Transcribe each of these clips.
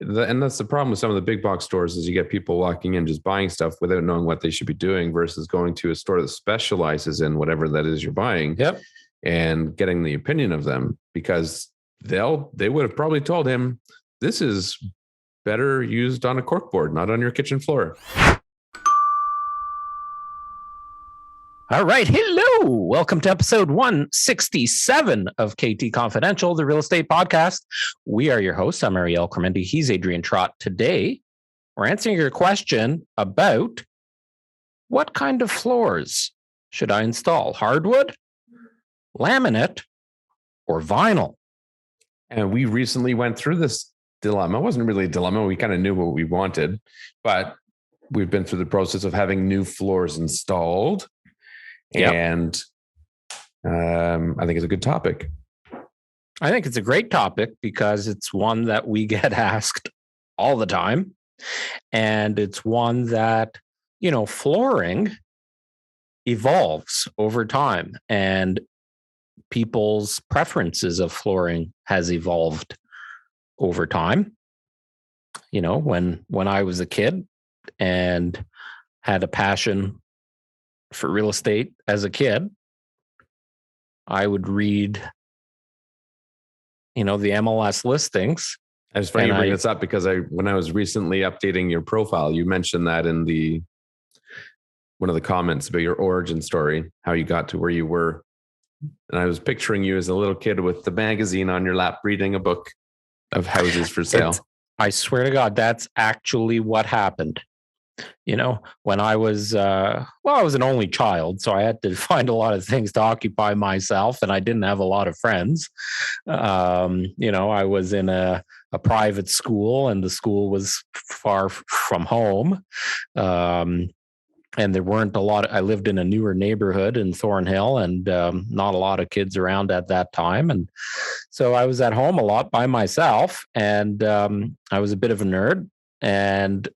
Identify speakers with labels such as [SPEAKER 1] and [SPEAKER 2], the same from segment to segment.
[SPEAKER 1] And that's the problem with some of the big box stores is you get people walking in just buying stuff without knowing what they should be doing versus going to a store that specializes in whatever that is you're buying.
[SPEAKER 2] Yep.
[SPEAKER 1] And getting the opinion of them, because they would have probably told him this is better used on a corkboard, not on your kitchen floor.
[SPEAKER 2] All right. Hello. Welcome to episode 167 of KT Confidential, the real estate podcast. We are your hosts. I'm Ariel Cremendi. He's Adrian Trott. Today, we're answering your question about what kind of floors should I install? Hardwood, laminate, or vinyl?
[SPEAKER 1] And we recently went through this dilemma. It wasn't really a dilemma. We kind of knew what we wanted, but we've been through the process of having new floors installed. Yep. And I think it's a good topic.
[SPEAKER 2] I think it's a great topic because it's one that we get asked all the time. And it's one that, flooring evolves over time and people's preferences of flooring has evolved over time. When I was a kid and had a passion for real estate as a kid, I would read, the MLS listings.
[SPEAKER 1] I was funny you bring this up because when I was recently updating your profile, you mentioned that in one of the comments about your origin story, how you got to where you were. And I was picturing you as a little kid with the magazine on your lap, reading a book of houses for sale.
[SPEAKER 2] I swear to God, that's actually what happened. When I was, I was an only child, so I had to find a lot of things to occupy myself, and I didn't have a lot of friends. I was in a private school, and the school was far from home. And there weren't a lot. I lived in a newer neighborhood in Thornhill, and not a lot of kids around at that time. And so I was at home a lot by myself, and I was a bit of a nerd and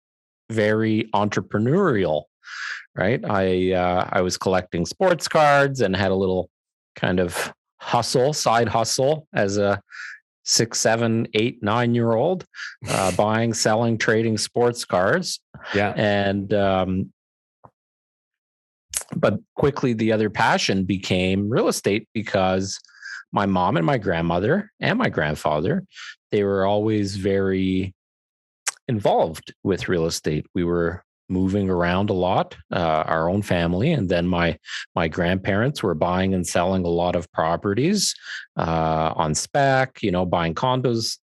[SPEAKER 2] very entrepreneurial, right? I was collecting sports cards and had a little kind of side hustle as a 6, 7, 8, 9-year-old, buying, selling, trading sports cards.
[SPEAKER 1] Yeah.
[SPEAKER 2] And, but quickly the other passion became real estate because my mom and my grandmother and my grandfather, they were always very involved with real estate. We were moving around a lot, our own family, and then my grandparents were buying and selling a lot of properties on spec, buying condos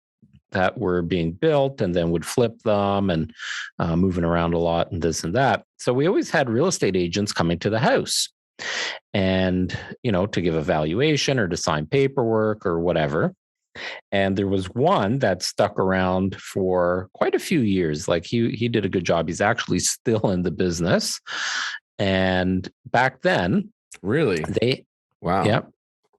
[SPEAKER 2] that were being built and then would flip them and moving around a lot and this and that. So we always had real estate agents coming to the house and, to give a valuation or to sign paperwork or whatever. And there was one that stuck around for quite a few years. Like he did a good job. He's actually still in the business. And back then,
[SPEAKER 1] really, wow.
[SPEAKER 2] Yep.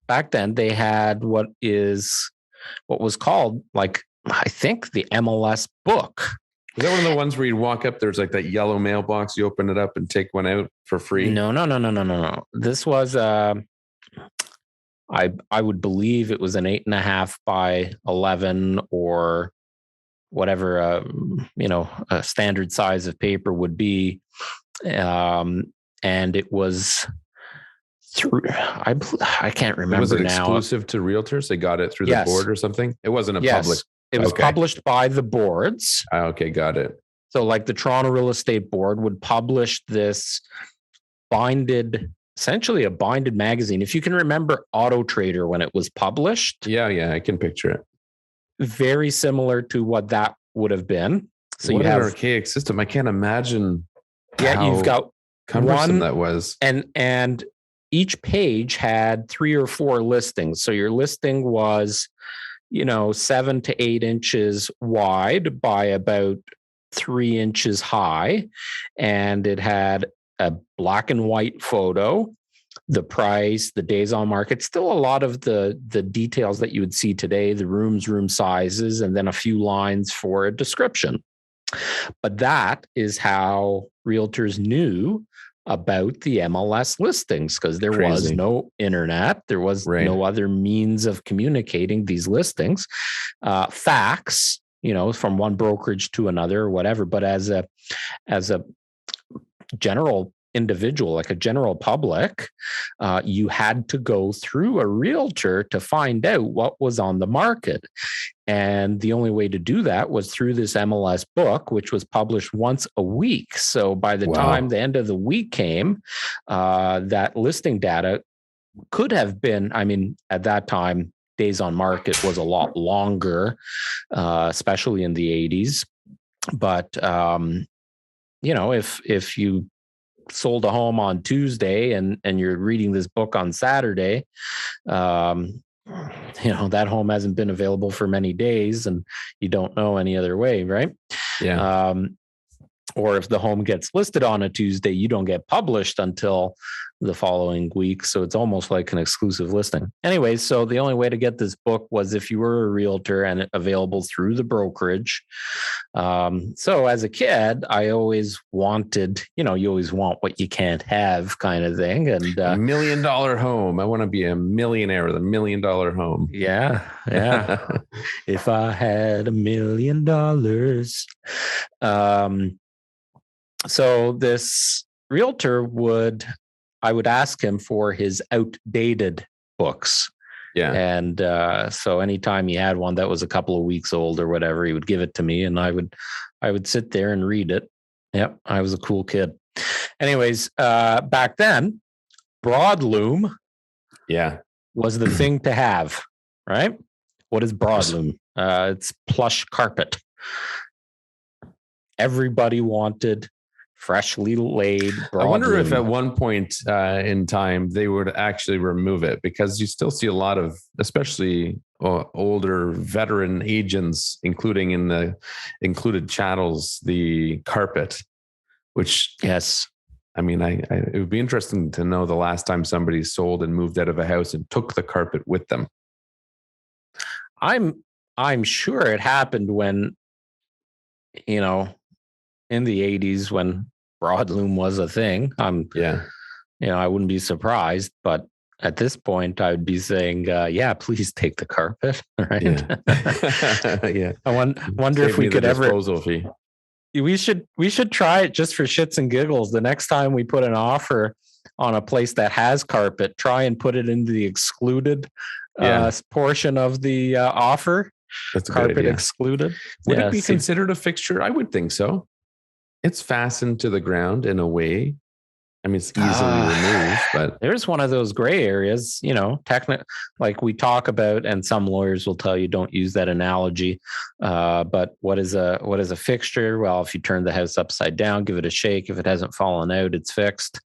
[SPEAKER 2] Back then they had what was called, like, I think the MLS Book.
[SPEAKER 1] Is that one of the ones where you walk up, there's like that yellow mailbox, you open it up and take one out for free?
[SPEAKER 2] No. This was I would believe it was an 8.5 by 11 or whatever, a standard size of paper would be. And it was through, I can't remember.
[SPEAKER 1] Was it
[SPEAKER 2] now.
[SPEAKER 1] Exclusive to realtors? They got it through the board or something? It wasn't public.
[SPEAKER 2] It was published by the boards.
[SPEAKER 1] Okay, got it.
[SPEAKER 2] So like the Toronto Real Estate Board would publish this essentially a binded magazine. If you can remember Auto Trader when it was published.
[SPEAKER 1] Yeah, I can picture it.
[SPEAKER 2] Very similar to what that would have been.
[SPEAKER 1] So what an archaic system. I can't imagine
[SPEAKER 2] you've got
[SPEAKER 1] cumbersome that was.
[SPEAKER 2] And each page had 3 or 4 listings. So your listing was, 7 to 8 inches wide by about 3 inches high. And it had a black and white photo, the price, the days on market, still a lot of the details that you would see today, the room sizes, and then a few lines for a description. But that is how realtors knew about the MLS listings, because there was no internet. There was no other means of communicating these listings. Fax from one brokerage to another or whatever. But as a general individual, like a general public, you had to go through a realtor to find out what was on the market. And the only way to do that was through this MLS book, which was published once a week. So by the time the end of the week came, that listing data could have been, at that time, days on market was a lot longer, especially in the 80s. But, if you sold a home on Tuesday and you're reading this book on Saturday, that home hasn't been available for many days and you don't know any other way, right?
[SPEAKER 1] Yeah.
[SPEAKER 2] Or if the home gets listed on a Tuesday, you don't get published until the following week. So it's almost like an exclusive listing. Anyway, so the only way to get this book was if you were a realtor and available through the brokerage. So as a kid, I always wanted, you always want what you can't have kind of thing. And
[SPEAKER 1] $1 million home. I want to be a millionaire with $1 million home.
[SPEAKER 2] Yeah. If I had $1 million. So this realtor I would ask him for his outdated books.
[SPEAKER 1] Yeah.
[SPEAKER 2] And so anytime he had one that was a couple of weeks old or whatever, he would give it to me and I would sit there and read it. Yep. I was a cool kid. Anyways, back then, broadloom was the thing to have, right? What is broadloom? It's plush carpet. Everybody wanted freshly laid broadloom.
[SPEAKER 1] I wonder if at one point in time they would actually remove it, because you still see a lot of, especially older veteran agents, including in the included chattels, the carpet, which,
[SPEAKER 2] yes,
[SPEAKER 1] it would be interesting to know the last time somebody sold and moved out of a house and took the carpet with them.
[SPEAKER 2] I'm sure it happened when, in the 80s when broadloom was a thing. I wouldn't be surprised, but at this point I would be saying, please take the carpet. Right.
[SPEAKER 1] Yeah.
[SPEAKER 2] I wonder if we could ever,
[SPEAKER 1] disposal fee.
[SPEAKER 2] We should try it just for shits and giggles. The next time we put an offer on a place that has carpet, try and put it into the excluded portion of the offer.
[SPEAKER 1] That's a
[SPEAKER 2] carpet excluded.
[SPEAKER 1] Would it be considered a fixture? I would think so. It's fastened to the ground in a way. It's easily removed, but
[SPEAKER 2] there's one of those gray areas, like we talk about, and some lawyers will tell you don't use that analogy. But what is a fixture? Well, if you turn the house upside down, give it a shake. If it hasn't fallen out, it's fixed.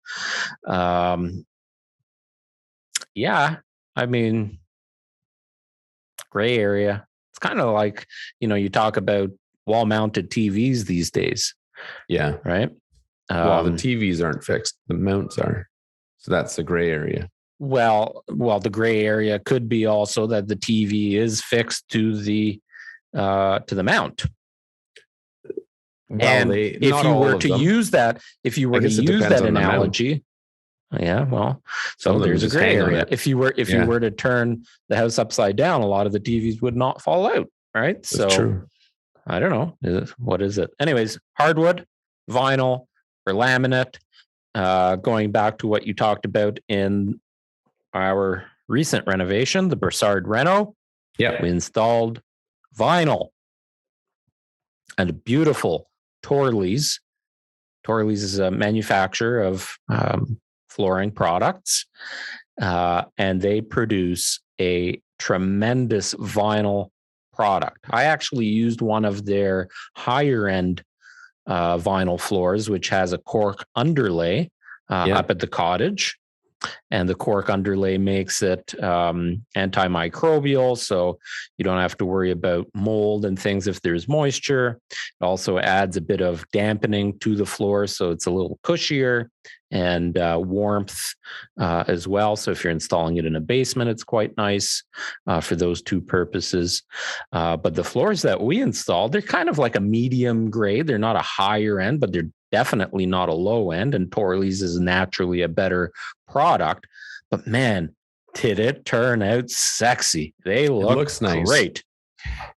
[SPEAKER 2] Gray area. It's kind of like, you talk about wall-mounted TVs these days.
[SPEAKER 1] Yeah.
[SPEAKER 2] Right.
[SPEAKER 1] Well, the TVs aren't fixed. The mounts are. So that's the gray area.
[SPEAKER 2] Well, the gray area could be also that the TV is fixed to the mount.
[SPEAKER 1] Well,
[SPEAKER 2] and if you were to use that analogy, so there's a gray area. If you were to turn the house upside down, a lot of the TVs would not fall out, right?
[SPEAKER 1] That's true.
[SPEAKER 2] I don't know. What is it? Anyways, hardwood, vinyl, or laminate. Going back to what you talked about in our recent renovation, the Broussard Reno.
[SPEAKER 1] Yeah,
[SPEAKER 2] we installed vinyl and a beautiful Torley's. Torley's is a manufacturer of flooring products, and they produce a tremendous vinyl product. I actually used one of their higher end vinyl floors, which has a cork underlay up at the cottage. And the cork underlay makes it antimicrobial, so you don't have to worry about mold and things if there's moisture. It also adds a bit of dampening to the floor, so it's a little cushier, and warmth as well. So if you're installing it in a basement, it's quite nice for those two purposes. But the floors that we installed, they're kind of like a medium grade. They're not a higher end, but they're definitely not a low end. And Torley's is naturally a better product. But man, did it turn out sexy. They look
[SPEAKER 1] looks nice.
[SPEAKER 2] Great.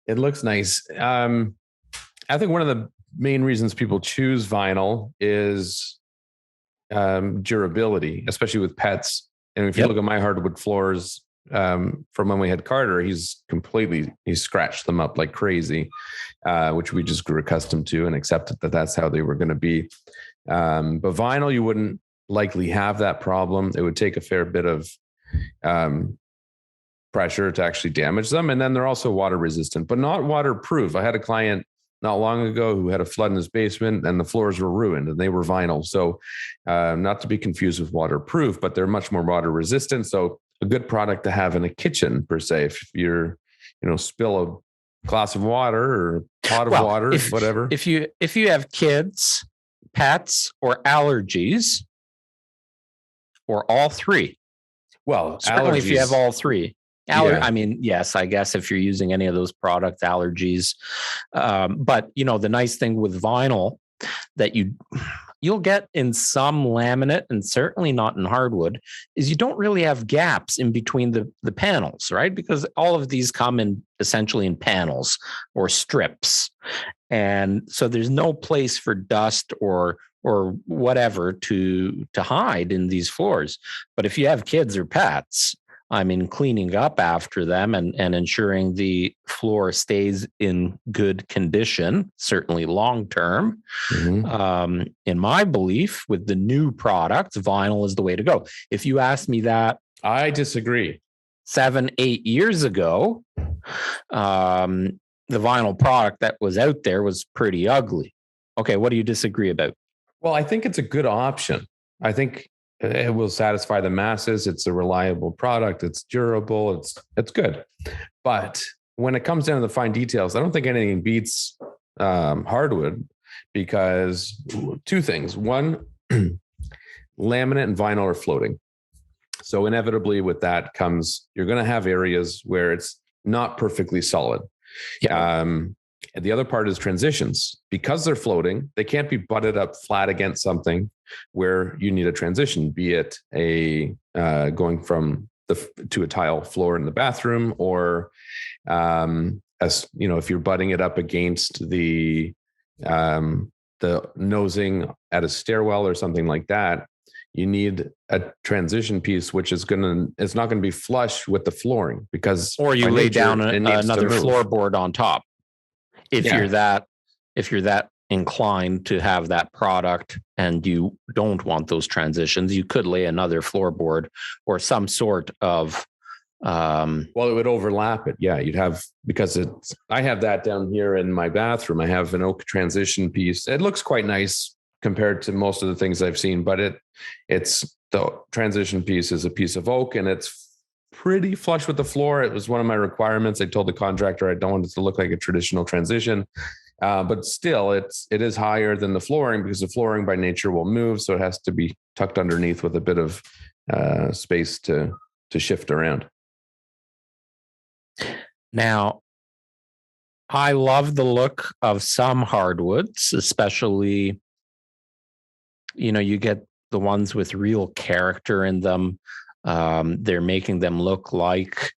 [SPEAKER 1] It looks nice. I think one of the main reasons people choose vinyl is durability, especially with pets. And if you look at my hardwood floors from when we had Carter, he's scratched them up like crazy, which we just grew accustomed to and accepted that that's how they were going to be. But vinyl, you wouldn't likely have that problem. It would take a fair bit of pressure to actually damage them. And then they're also water resistant, but not waterproof. I had a client not long ago who had a flood in his basement and the floors were ruined and they were vinyl. So not to be confused with waterproof, but they're much more water resistant. So a good product to have in a kitchen per se, if you're, spill a glass of water or a pot of water, whatever.
[SPEAKER 2] If you have kids, pets, or allergies, or all three.
[SPEAKER 1] Well,
[SPEAKER 2] certainly if you have all three. I mean, yes, I guess if you're using any of those product allergies. But, the nice thing with vinyl that you'll get in some laminate and certainly not in hardwood is you don't really have gaps in between the panels, right? Because all of these come in essentially in panels or strips. And so there's no place for dust or whatever to hide in these floors. But if you have kids or pets, I mean, cleaning up after them and ensuring the floor stays in good condition, certainly long term. Mm-hmm. In my belief, with the new product, vinyl is the way to go. If you asked me that,
[SPEAKER 1] I disagree.
[SPEAKER 2] 7-8 years ago, the vinyl product that was out there was pretty ugly. Okay, what do you disagree about?
[SPEAKER 1] Well, I think it's a good option. I think it will satisfy the masses. It's a reliable product. It's durable. It's good. But when it comes down to the fine details, I don't think anything beats hardwood because two things. One, laminate and vinyl are floating. So inevitably with that comes, you're going to have areas where it's not perfectly solid. Yeah. And the other part is transitions. Because they're floating, they can't be butted up flat against something where you need a transition, be it going from to a tile floor in the bathroom, or if you're butting it up against the nosing at a stairwell or something like that, you need a transition piece, which is it's not going to be flush with the flooring or
[SPEAKER 2] you lay down another floorboard on top. If you're that inclined to have that product and you don't want those transitions, you could lay another floorboard or some sort of
[SPEAKER 1] it would overlap it. Yeah, you'd have, because I have that down here in my bathroom. I have an oak transition piece. It looks quite nice compared to most of the things I've seen, but it's the transition piece is a piece of oak and it's pretty flush with the floor. It was one of my requirements. I told the contractor I don't want it to look like a traditional transition, but still it is higher than the flooring because the flooring by nature will move. So it has to be tucked underneath with a bit of space to shift around.
[SPEAKER 2] Now, I love the look of some hardwoods, especially, you get the ones with real character in them. They're making them look like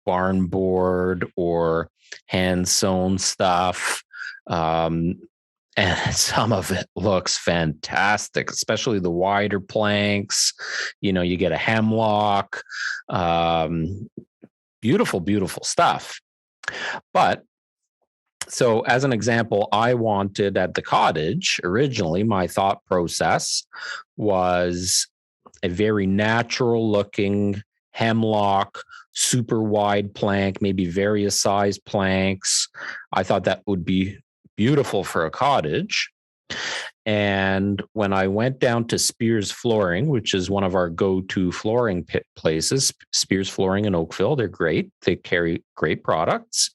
[SPEAKER 2] barn board or hand sewn stuff. And some of it looks fantastic, especially the wider planks. You get a hemlock, beautiful, beautiful stuff. But so as an example, I wanted at the cottage, originally my thought process was a very natural looking hemlock, super wide plank, maybe various size planks. I thought that would be beautiful for a cottage. And when I went down to Spears Flooring, which is one of our go-to flooring places, Spears Flooring in Oakville, they're great. They carry great products.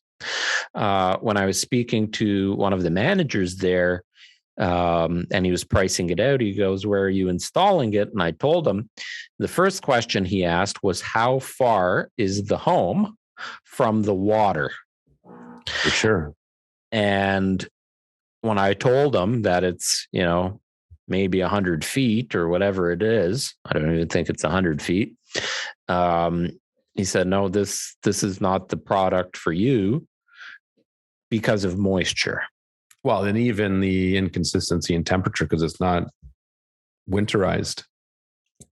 [SPEAKER 2] When I was speaking to one of the managers there, and he was pricing it out, he goes, "Where are you installing it?" And I told him the first question he asked was, "How far is the home from the water?"
[SPEAKER 1] For sure.
[SPEAKER 2] And when I told him that it's, maybe 100 feet or whatever it is, I don't even think it's 100 feet. He said, "No, this is not the product for you. because of moisture.
[SPEAKER 1] Well, and even the inconsistency in temperature because it's not winterized.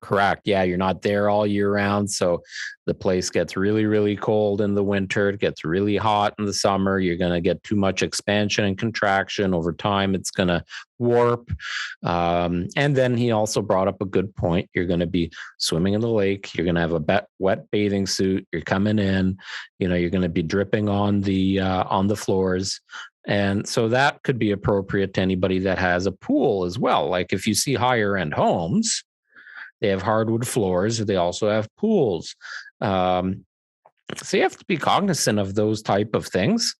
[SPEAKER 2] Correct. Yeah, you're not there all year round. So the place gets really, really cold in the winter. It gets really hot in the summer. You're going to get too much expansion and contraction. Over time, it's going to warp. And then he also brought up a good point. You're going to be swimming in the lake. You're going to have a wet bathing suit. You're coming in. You're going to be dripping on the floors. And so that could be appropriate to anybody that has a pool as well. Like if you see higher end homes, they have hardwood floors. They also have pools. So you have to be cognizant of those type of things.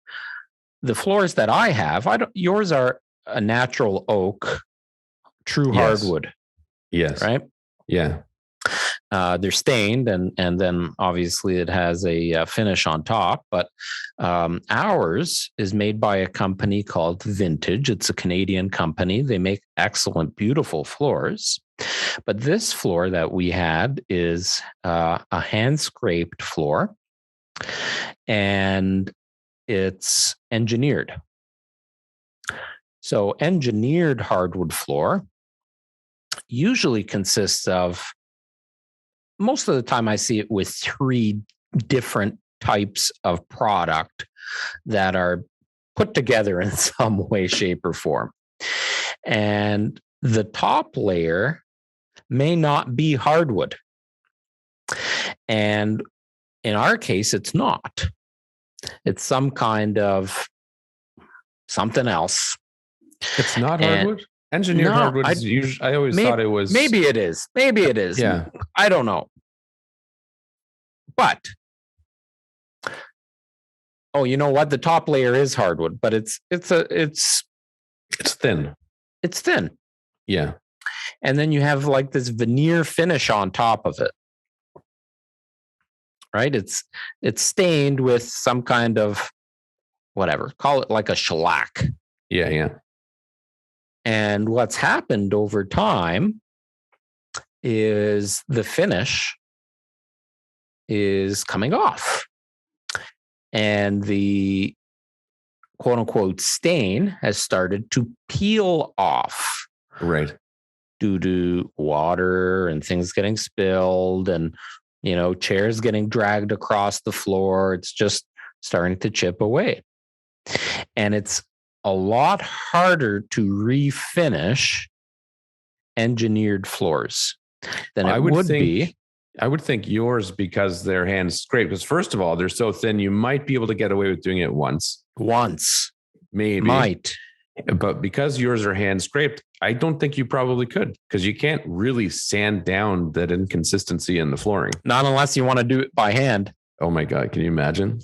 [SPEAKER 2] The floors that I have, yours are a natural oak, true hardwood.
[SPEAKER 1] Yes.
[SPEAKER 2] Right?
[SPEAKER 1] Yeah.
[SPEAKER 2] They're stained, and then obviously it has a finish on top. But ours is made by a company called Vintage. It's a Canadian company. They make excellent, beautiful floors. But this floor that we had is a hand-scraped floor, and it's engineered. So engineered hardwood floor usually consists of, most of the time I see it with 3 different types of product that are put together in some way, shape, or form. And the top layer may not be hardwood. And in our case, it's not. It's some kind of something else.
[SPEAKER 1] It's not hardwood? Engineered hardwood is usually, I always thought it was.
[SPEAKER 2] Maybe it is. Maybe it is.
[SPEAKER 1] Yeah.
[SPEAKER 2] I don't know. But, you know what? The top layer is hardwood, but it's
[SPEAKER 1] thin.
[SPEAKER 2] It's thin.
[SPEAKER 1] Yeah.
[SPEAKER 2] And then you have like this veneer finish on top of it. Right? It's stained with some kind of whatever. Call it like a shellac.
[SPEAKER 1] Yeah, yeah.
[SPEAKER 2] And what's happened over time is the finish is coming off. And the quote unquote stain has started to peel off.
[SPEAKER 1] Right.
[SPEAKER 2] Due to water and things getting spilled and, chairs getting dragged across the floor. It's just starting to chip away. And it's a lot harder to refinish engineered floors than it would be.
[SPEAKER 1] I would think yours, because they're hand scraped, because first of all, they're so thin, you might be able to get away with doing it once. Maybe.
[SPEAKER 2] Might.
[SPEAKER 1] But because yours are hand scraped, I don't think you probably could, because you can't really sand down that inconsistency in the flooring.
[SPEAKER 2] Not unless you want to do it by hand.
[SPEAKER 1] Oh my God. Can you imagine?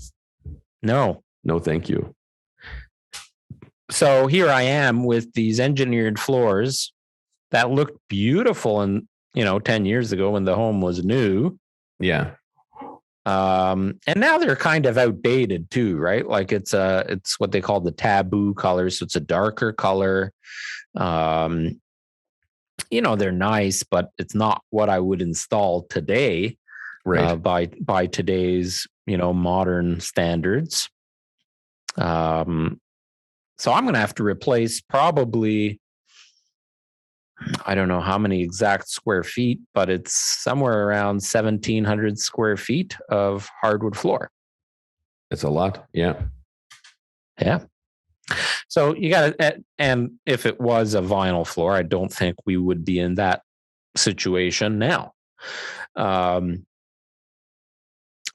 [SPEAKER 2] No,
[SPEAKER 1] thank you.
[SPEAKER 2] So here I am with these engineered floors that looked beautiful and 10 years ago when the home was new.
[SPEAKER 1] Yeah.
[SPEAKER 2] And now they're kind of outdated too, right? Like it's what they call the taboo color. So it's a darker color. They're nice, but it's not what I would install today,
[SPEAKER 1] right?
[SPEAKER 2] By today's, modern standards. So I'm going to have to replace probably, I don't know how many exact square feet, but it's somewhere around 1,700 square feet of hardwood floor.
[SPEAKER 1] It's a lot. Yeah.
[SPEAKER 2] Yeah. So you got to, and if it was a vinyl floor, I don't think we would be in that situation now. But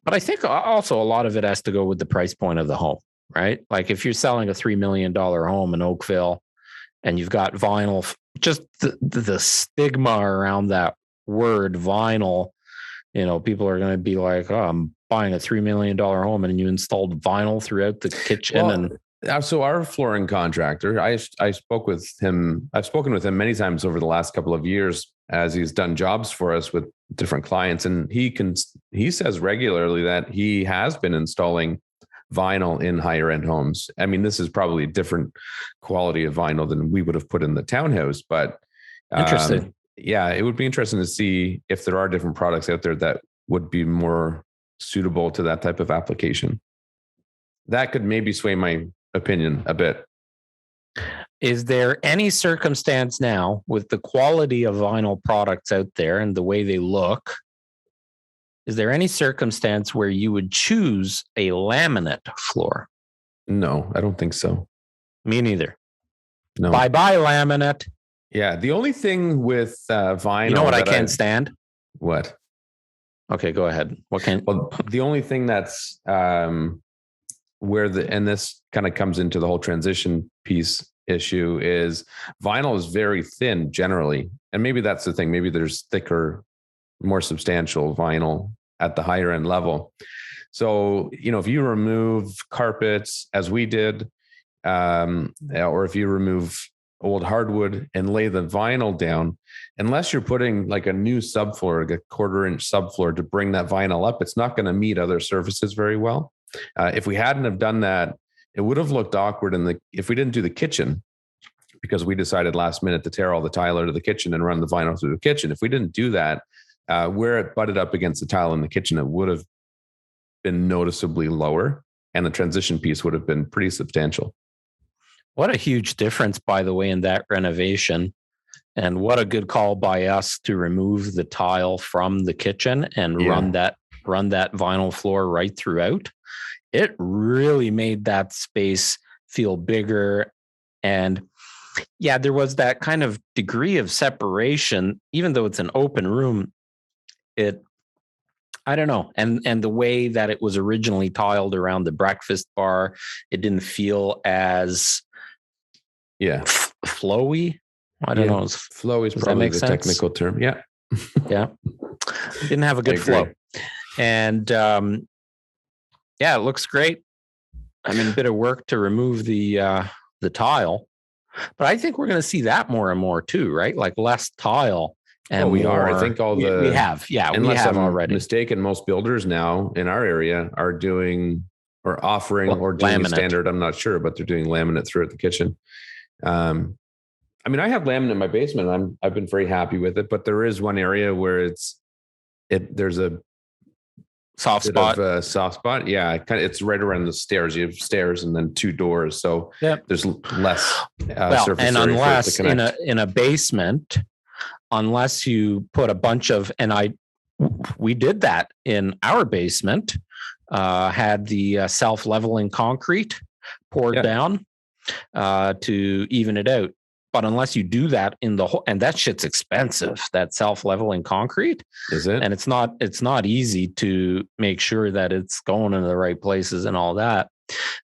[SPEAKER 2] I think also a lot of it has to go with the price point of the home, right? Like if you're selling a $3 million home in Oakville and you've got vinyl, just the stigma around that word vinyl, people are going to be like, oh, I'm buying a $3 million home and you installed vinyl throughout the kitchen.
[SPEAKER 1] So our flooring contractor, I spoke with him. I've spoken with him many times over the last couple of years as he's done jobs for us with different clients. And he says regularly that he has been installing vinyl in higher end homes. I mean, this is probably a different quality of vinyl than we would have put in the townhouse, but
[SPEAKER 2] interesting.
[SPEAKER 1] Yeah, it would be interesting to see if there are different products out there that would be more suitable to that type of application. That could maybe sway my opinion a bit.
[SPEAKER 2] Is there any circumstance now with the quality of vinyl products out there and the way they look? Is there any circumstance where you would choose a laminate floor?
[SPEAKER 1] No, I don't think so.
[SPEAKER 2] Me neither.
[SPEAKER 1] No.
[SPEAKER 2] Bye-bye laminate.
[SPEAKER 1] Yeah. The only thing with vinyl.
[SPEAKER 2] You know what I can't stand?
[SPEAKER 1] What?
[SPEAKER 2] Okay, go ahead.
[SPEAKER 1] Well, the only thing that's and this kind of comes into the whole transition piece issue is vinyl is very thin generally. And maybe that's the thing. Maybe there's thicker, more substantial vinyl at the higher end level. So, if you remove carpets as we did, or if you remove old hardwood and lay the vinyl down, unless you're putting like a new subfloor, like a 1/4 inch subfloor to bring that vinyl up, it's not going to meet other surfaces very well. If we hadn't have done that, it would have looked awkward if we didn't do the kitchen, because we decided last minute to tear all the tile out of the kitchen and run the vinyl through the kitchen. If we didn't do that, where it butted up against the tile in the kitchen, it would have been noticeably lower, and the transition piece would have been pretty substantial.
[SPEAKER 2] What a huge difference, by the way, in that renovation. And what a good call by us to remove the tile from the kitchen and run that vinyl floor right throughout. It really made that space feel bigger. And yeah, there was that kind of degree of separation, even though it's an open room. I don't know. And the way that it was originally tiled around the breakfast bar, it didn't feel as flowy. I don't know.
[SPEAKER 1] Flow is probably the technical term. Yeah.
[SPEAKER 2] Yeah. Didn't have a good flow. And it looks great. I mean, a bit of work to remove the tile, but I think we're going to see that more and more too, right? Like less tile. And
[SPEAKER 1] we are. I think we have.
[SPEAKER 2] Yeah,
[SPEAKER 1] unless I'm
[SPEAKER 2] already
[SPEAKER 1] mistaken, most builders now in our area are doing or offering or doing standard. I'm not sure, but they're doing laminate throughout the kitchen. I mean, I have laminate in my basement. I've been very happy with it, but there is one area where there's a
[SPEAKER 2] soft spot.
[SPEAKER 1] Soft spot. Yeah, it's right around the stairs. You have stairs and then 2 doors, so there's less surface
[SPEAKER 2] and
[SPEAKER 1] area
[SPEAKER 2] unless
[SPEAKER 1] for it to connect.
[SPEAKER 2] in a basement, unless you put a bunch of, we did that in our basement, had the self-leveling concrete poured down to even it out. But unless you do that in the whole, and that shit's expensive, that self-leveling concrete.
[SPEAKER 1] Is it?
[SPEAKER 2] And it's not easy to make sure that it's going into the right places and all that.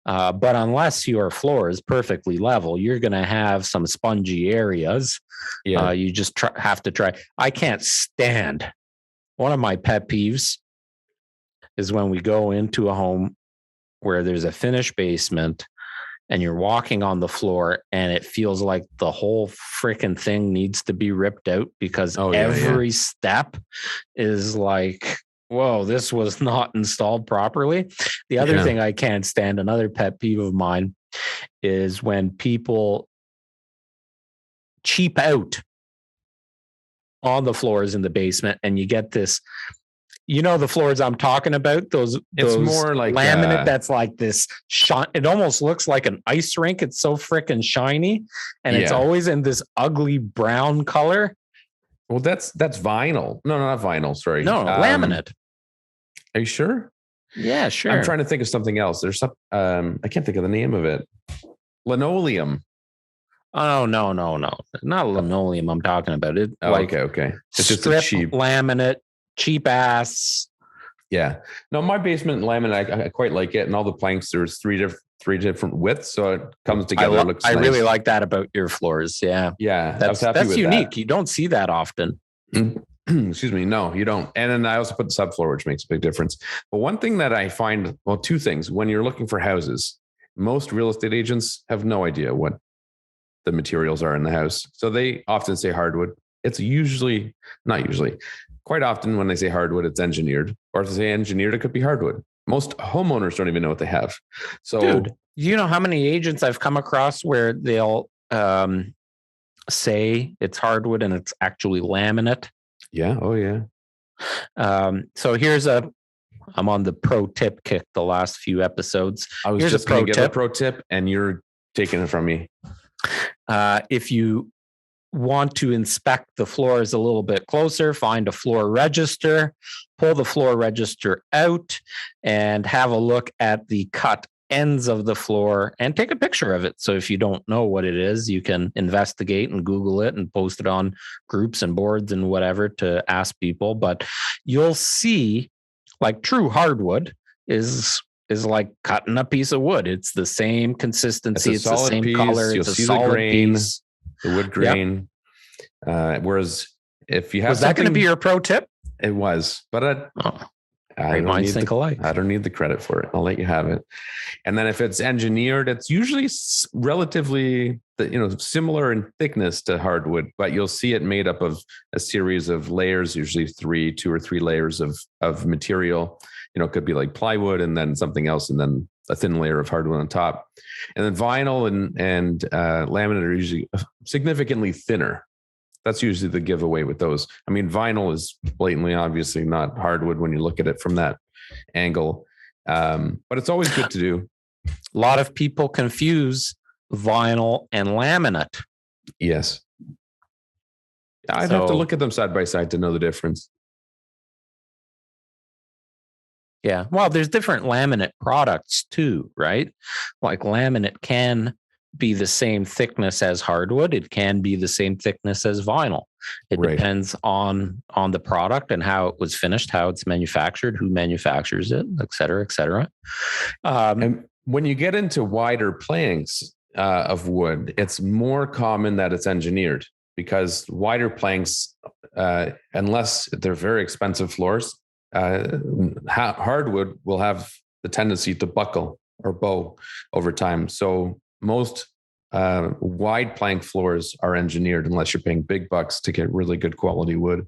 [SPEAKER 2] But unless your floor is perfectly level, you're going to have some spongy areas. Yeah. You just have to try. I can't stand. One of my pet peeves is when we go into a home where there's a finished basement and you're walking on the floor and it feels like the whole freaking thing needs to be ripped out because every step is like, whoa, this was not installed properly. The other thing I can't stand, another pet peeve of mine, is when people cheap out on the floors in the basement and you get this, the floors I'm talking about, those
[SPEAKER 1] more like
[SPEAKER 2] laminate that's like this it almost looks like an ice rink. It's so freaking shiny and it's always in this ugly brown color.
[SPEAKER 1] Well, that's vinyl. No, not vinyl. Sorry.
[SPEAKER 2] No, laminate.
[SPEAKER 1] Are you sure?
[SPEAKER 2] Yeah, sure.
[SPEAKER 1] I'm trying to think of something else. There's some, I can't think of the name of it. Linoleum.
[SPEAKER 2] Oh, no. Not linoleum I'm talking about. It.
[SPEAKER 1] Okay. It's just a cheap
[SPEAKER 2] laminate, cheap ass.
[SPEAKER 1] Yeah. No, my basement laminate, I quite like it. And all the planks, there's three different widths. So it comes together.
[SPEAKER 2] I really like that about your floors. Yeah.
[SPEAKER 1] Yeah.
[SPEAKER 2] That's unique. That. You don't see that often.
[SPEAKER 1] Excuse me. No, you don't. And then I also put the subfloor, which makes a big difference. But one thing that I find, well, 2 things. When you're looking for houses, most real estate agents have no idea what the materials are in the house. So they often say hardwood. It's not usually, quite often when they say hardwood, it's engineered. Or if they say engineered, it could be hardwood. Most homeowners don't even know what they have. So,
[SPEAKER 2] dude, you know how many agents I've come across where they'll say it's hardwood and it's actually laminate?
[SPEAKER 1] Yeah. Oh, yeah.
[SPEAKER 2] So here's a I'm on the pro tip kick the last few episodes.
[SPEAKER 1] I was just going to give a pro tip and you're taking it from me.
[SPEAKER 2] If you want to inspect the floors a little bit closer, find a floor register, pull the floor register out, and have a look at the cut ends of the floor and take a picture of it. So if you don't know what it is, you can investigate and Google it and post it on groups and boards and whatever to ask people. But you'll see, like, true hardwood is like cutting a piece of wood. It's the same consistency. It's the same piece, color.
[SPEAKER 1] You'll
[SPEAKER 2] it's a
[SPEAKER 1] see
[SPEAKER 2] solid
[SPEAKER 1] the grain,
[SPEAKER 2] piece.
[SPEAKER 1] the wood grain. Yep. Whereas if you have
[SPEAKER 2] was that going to be your pro tip?
[SPEAKER 1] It was, but I don't need the credit for it. I'll let you have it. And then if it's engineered, it's usually relatively, similar in thickness to hardwood, but you'll see it made up of a series of layers, usually 2 or 3 layers of material. It could be like plywood and then something else, and then a thin layer of hardwood on top. And then vinyl and laminate are usually significantly thinner. That's usually the giveaway with those. I mean, vinyl is blatantly, obviously not hardwood when you look at it from that angle. But it's always good to do.
[SPEAKER 2] A lot of people confuse vinyl and laminate.
[SPEAKER 1] Yes. I'd have to look at them side by side to know the difference.
[SPEAKER 2] Yeah. Well, there's different laminate products too, right? Like laminate can be the same thickness as hardwood. It can be the same thickness as vinyl. It depends on the product and how it was finished, how it's manufactured, who manufactures it, et cetera, et cetera.
[SPEAKER 1] And when you get into wider planks of wood, it's more common that it's engineered, because wider planks, unless they're very expensive floors, hardwood will have the tendency to buckle or bow over time. So most wide plank floors are engineered unless you're paying big bucks to get really good quality wood.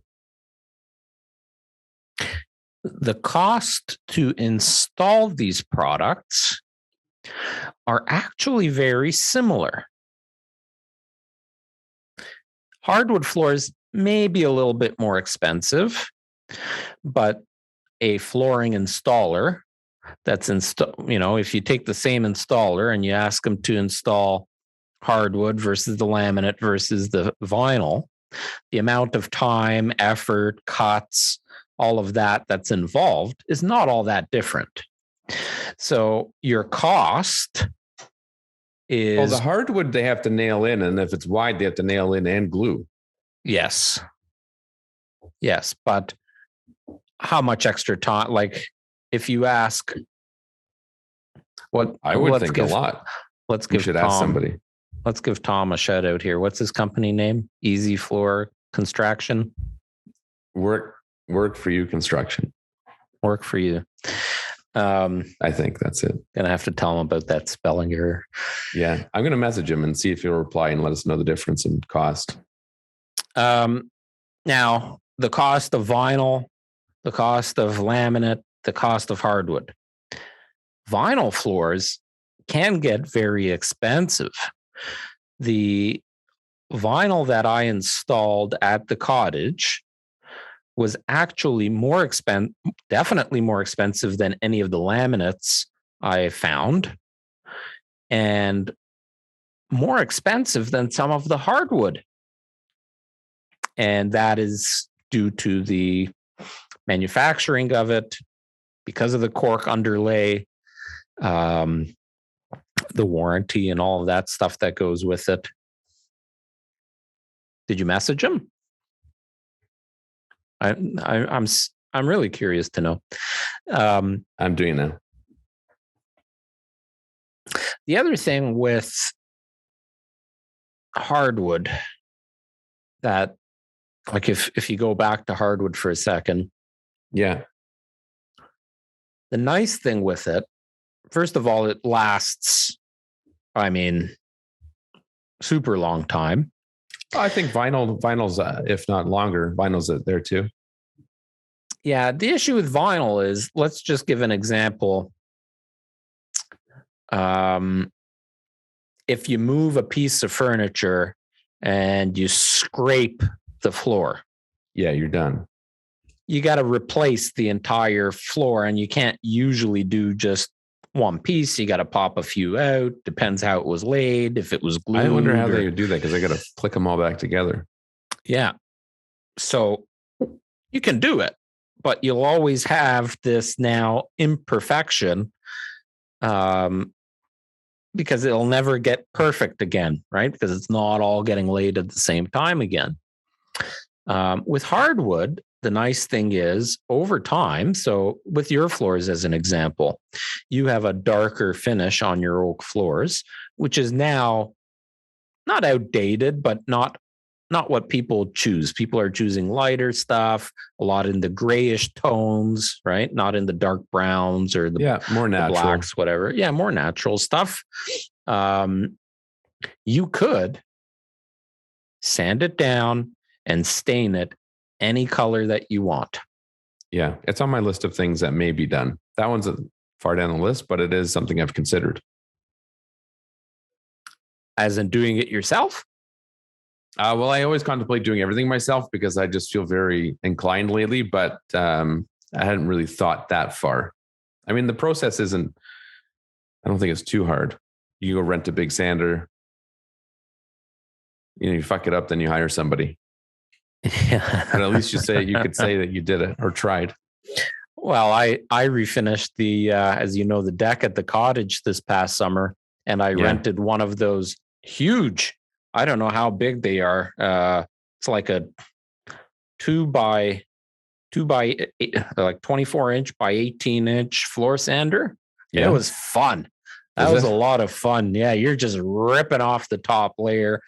[SPEAKER 2] The cost to install these products are actually very similar. Hardwood floors may be a little bit more expensive, but a flooring installer that's if you take the same installer and you ask them to install hardwood versus the laminate versus the vinyl, the amount of time, effort, cuts, all of that's involved is not all that different. So your cost is...
[SPEAKER 1] Well, the hardwood they have to nail in, and if it's wide, they have to nail in and glue.
[SPEAKER 2] Yes, but how much extra time? Like, if you ask, what
[SPEAKER 1] I would think a lot.
[SPEAKER 2] Let's give Tom,
[SPEAKER 1] ask somebody.
[SPEAKER 2] Let's give Tom a shout out here. What's his company name? Easy Floor Construction.
[SPEAKER 1] Work for you construction.
[SPEAKER 2] Work for you.
[SPEAKER 1] I think that's it.
[SPEAKER 2] Gonna have to tell him about that spelling error.
[SPEAKER 1] Yeah, I'm gonna message him and see if he'll reply and let us know the difference in cost.
[SPEAKER 2] Now, the cost of vinyl, the cost of laminate, the cost of hardwood. Vinyl floors can get very expensive. The vinyl that I installed at the cottage was actually definitely more expensive than any of the laminates I found, and more expensive than some of the hardwood. And that is due to the manufacturing of it, because of the cork underlay, the warranty and all of that stuff that goes with it. Did you message him? I'm really curious to know.
[SPEAKER 1] I'm doing that.
[SPEAKER 2] The other thing with hardwood that, like, if you go back to hardwood for a second,
[SPEAKER 1] yeah,
[SPEAKER 2] the nice thing with it, first of all, it lasts, super long time.
[SPEAKER 1] I think vinyl's, if not longer, vinyl's there too.
[SPEAKER 2] Yeah, the issue with vinyl is, let's just give an example. If you move a piece of furniture and you scrape the floor,
[SPEAKER 1] yeah, you're done.
[SPEAKER 2] you got to replace the entire floor, and you can't usually do just one piece. You got to pop a few out. Depends how it was laid. If it was glued.
[SPEAKER 1] I wonder how they would do that, because I got to flick them all back together.
[SPEAKER 2] Yeah. So you can do it, but you'll always have this now imperfection, because it'll never get perfect again, right? Because it's not all getting laid at the same time again. With hardwood, the nice thing is over time, so with your floors as an example, you have a darker finish on your oak floors, which is now not outdated, but not what people choose. People are choosing lighter stuff, a lot in the grayish tones, right? Not in the dark browns or the
[SPEAKER 1] more natural,
[SPEAKER 2] the blacks, whatever. Yeah, more natural stuff. You could sand it down and stain it any color that you want.
[SPEAKER 1] Yeah, it's on my list of things that may be done. That one's far down the list, but it is something I've considered.
[SPEAKER 2] As in doing it yourself?
[SPEAKER 1] Well, I always contemplate doing everything myself because I just feel very inclined lately, but I hadn't really thought that far. I mean, the process I don't think it's too hard. You go rent a big sander, you fuck it up, then you hire somebody.
[SPEAKER 2] Yeah.
[SPEAKER 1] But at least you could say that you did it or tried.
[SPEAKER 2] Well, I refinished the, as you know, the deck at the cottage this past summer, and I rented one of those huge, I don't know how big they are. It's like a 2 by 8, like 24 inch by 18 inch floor sander. Yeah. It was fun. That was a lot of fun. Yeah, you're just ripping off the top layer,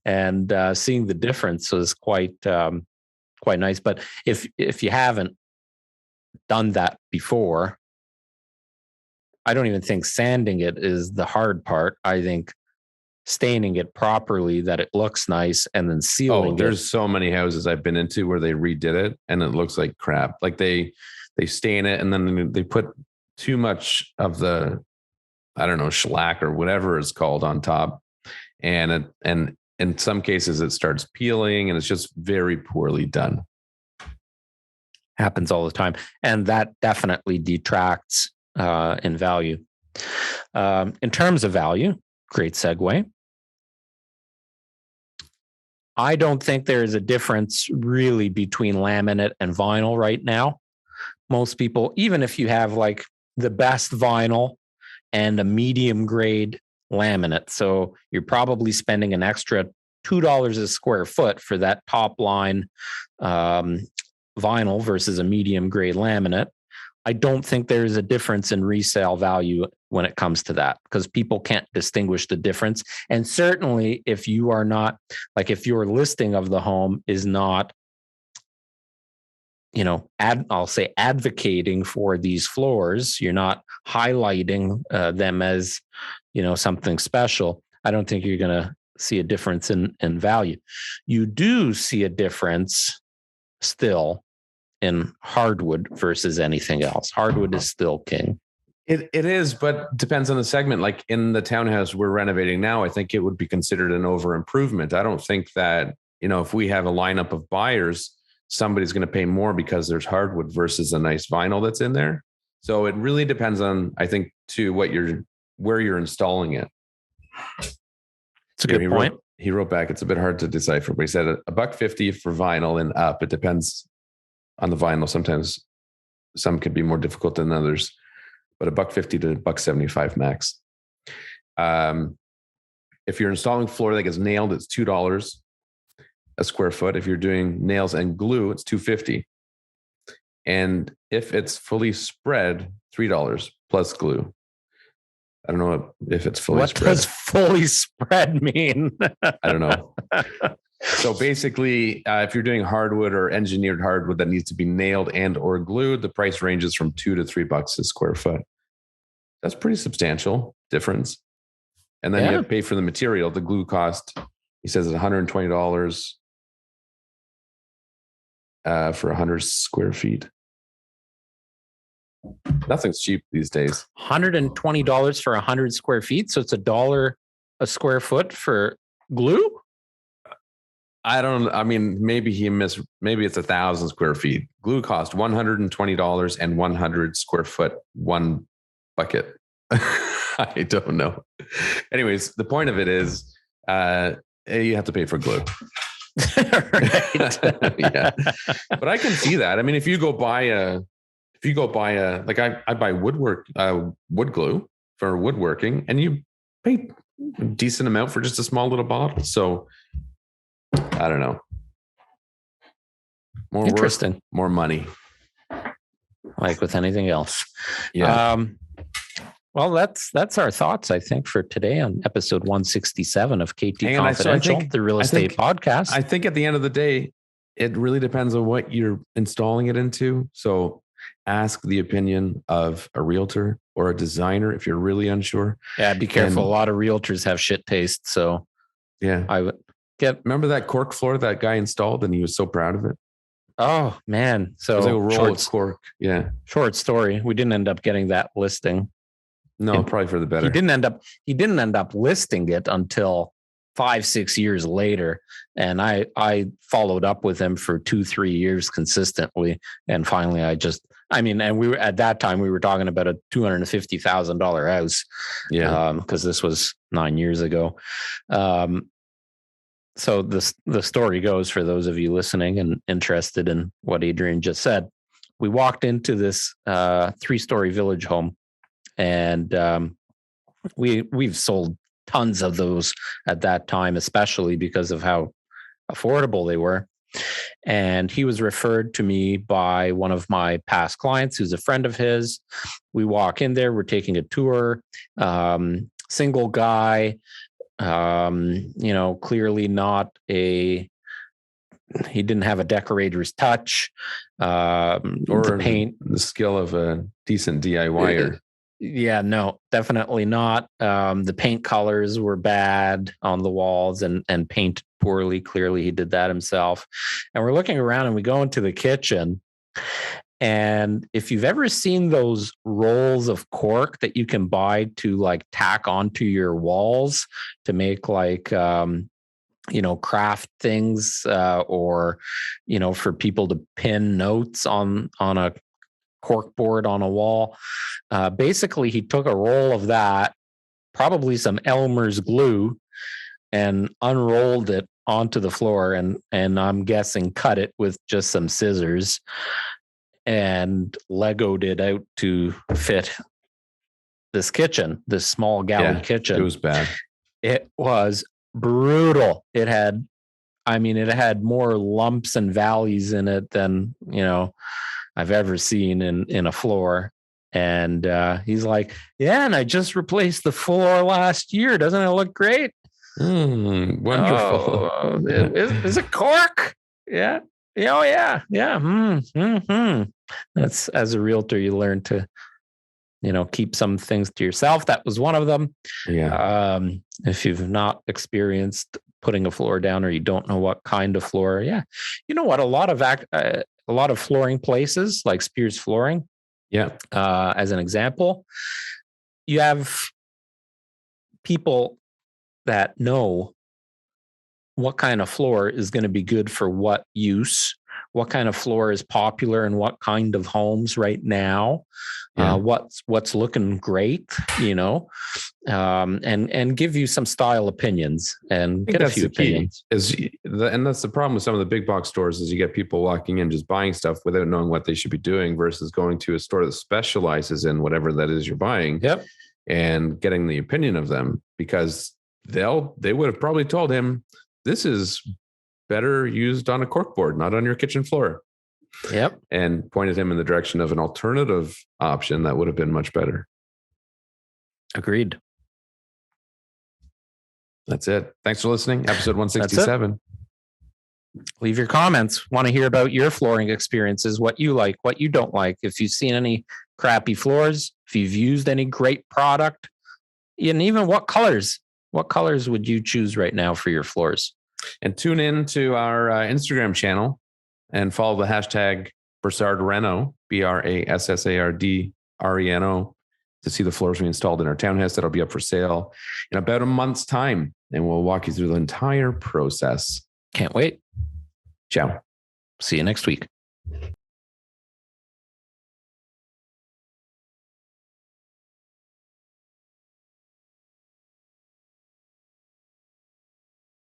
[SPEAKER 2] and seeing the difference was quite nice. But if you haven't done that before, I don't even think sanding it is the hard part. I think staining it properly, that it looks nice, and then sealing
[SPEAKER 1] there's so many houses I've been into where they redid it and it looks like crap. Like they stain it and then they put too much of the, I don't know, shellac or whatever it's called on top. And in some cases it starts peeling and it's just very poorly done.
[SPEAKER 2] Happens all the time. And that definitely detracts in value. In terms of value, great segue. I don't think there is a difference really between laminate and vinyl right now. Most people, even if you have like the best vinyl and a medium grade laminate, so you're probably spending an extra $2 a square foot for that top line vinyl versus a medium grade laminate. I don't think there's a difference in resale value when it comes to that, because people can't distinguish the difference. And certainly if you are not, like if your listing of the home is not, I'll say advocating for these floors, you're not highlighting them as, something special, I don't think you're going to see a difference in value. You do see a difference still in hardwood versus anything else. Hardwood is still king.
[SPEAKER 1] It is, but depends on the segment. Like in the townhouse we're renovating now, I think it would be considered an over improvement. I don't think that, if we have a lineup of buyers, somebody's going to pay more because there's hardwood versus a nice vinyl that's in there. So it really depends on, I think, to where you're installing it.
[SPEAKER 2] It's a good point.
[SPEAKER 1] He wrote back, it's a bit hard to decipher, but he said $1.50 for vinyl and up. It depends on the vinyl. Sometimes some could be more difficult than others, but $1.50 to $1.75 max. If you're installing floor that gets nailed, it's $2 a square foot. If you're doing nails and glue, it's $2.50. And if it's fully spread, $3 plus glue. I don't know if it's fully spread. What
[SPEAKER 2] does fully spread mean?
[SPEAKER 1] I don't know. So basically, if you're doing hardwood or engineered hardwood that needs to be nailed and or glued, the price ranges from $2 to $3 a square foot. That's pretty substantial difference. And then you have to pay for the material. The glue cost, he says, is $120 for 100 square feet. Nothing's cheap these days.
[SPEAKER 2] $120 for 100 square feet. So it's $1 a square foot for glue?
[SPEAKER 1] I don't, I mean, maybe maybe it's 1,000 square feet. Glue cost $120 and 100 square foot, one bucket. I don't know. Anyways, the point of it is, you have to pay for glue. Yeah. But I can see that. I mean, if you go buy like I buy wood glue for woodworking, and you pay a decent amount for just a small little bottle. So I don't know. More
[SPEAKER 2] interesting.
[SPEAKER 1] Work, more money.
[SPEAKER 2] Like with anything else.
[SPEAKER 1] Yeah.
[SPEAKER 2] Well, that's our thoughts, I think, for today on episode 167 of KT Confidential, the real estate podcast.
[SPEAKER 1] I think at the end of the day, it really depends on what you're installing it into. So ask the opinion of a realtor or a designer if you're really unsure.
[SPEAKER 2] Yeah, be careful. A lot of realtors have shit taste. So
[SPEAKER 1] yeah,
[SPEAKER 2] I would
[SPEAKER 1] remember that cork floor that guy installed, and he was so proud of it.
[SPEAKER 2] Oh man. So
[SPEAKER 1] it was like a roll of cork. Yeah.
[SPEAKER 2] Short story. We didn't end up getting that listing.
[SPEAKER 1] No, probably for the better.
[SPEAKER 2] He didn't end up listing it until 5-6 years later. And I followed up with him for 2-3 years consistently. And finally and we were at that time, we were talking about a $250,000 house.
[SPEAKER 1] Yeah.
[SPEAKER 2] Because this was 9 years ago. So the story goes, for those of you listening and interested in what Adrian just said, we walked into this 3-story village home, and we've sold tons of those at that time, especially because of how affordable they were. And he was referred to me by one of my past clients, who's a friend of his. We walk in there, we're taking a tour, single guy, clearly not he didn't have a decorator's touch, or the paint,
[SPEAKER 1] the skill of a decent DIYer.
[SPEAKER 2] Yeah, no, definitely not. The paint colors were bad on the walls and painted poorly. Clearly he did that himself. And we're looking around, and we go into the kitchen. And if you've ever seen those rolls of cork that you can buy to like tack onto your walls to make like, craft things, or, for people to pin notes on a cork board on a wall. Basically, he took a roll of that, probably some Elmer's glue, and unrolled it onto the floor, and I'm guessing cut it with just some scissors, and Legoed it out to fit this kitchen, this small galley kitchen.
[SPEAKER 1] It was bad.
[SPEAKER 2] It was brutal. It had more lumps and valleys in it than, I've ever seen in a floor. And he's like, yeah, and I just replaced the floor last year. Doesn't it look great?
[SPEAKER 1] Wonderful.
[SPEAKER 2] Is it cork? Yeah. Oh, yeah. Yeah. That's, as a realtor, you learn to, keep some things to yourself. That was one of them.
[SPEAKER 1] Yeah.
[SPEAKER 2] If you've not experienced putting a floor down, or you don't know what kind of floor. Yeah. You know what? A lot of flooring places like Spears Flooring.
[SPEAKER 1] Yeah.
[SPEAKER 2] As an example, you have people that know what kind of floor is going to be good for what use, what kind of floor is popular in what kind of homes right now, what's looking great, and give you some style opinions and get a few opinions.
[SPEAKER 1] And that's the problem with some of the big box stores, is you get people walking in just buying stuff without knowing what they should be doing, versus going to a store that specializes in whatever that is you're buying.
[SPEAKER 2] Yep.
[SPEAKER 1] And getting the opinion of them, because they would have probably told him, this is better used on a corkboard, not on your kitchen floor.
[SPEAKER 2] Yep. And
[SPEAKER 1] pointed him in the direction of an alternative option that would have been much better.
[SPEAKER 2] Agreed.
[SPEAKER 1] That's it. Thanks for listening. Episode 167.
[SPEAKER 2] Leave your comments. Want to hear about your flooring experiences, what you like, what you don't like. If you've seen any crappy floors, if you've used any great product, and even what colors would you choose right now for your floors? And tune in to our Instagram channel and follow the hashtag BrassardReno, BrassardReno, to see the floors we installed in our townhouse that'll be up for sale in about a month's time. And we'll walk you through the entire process. Can't wait.
[SPEAKER 1] Ciao.
[SPEAKER 2] See you next week.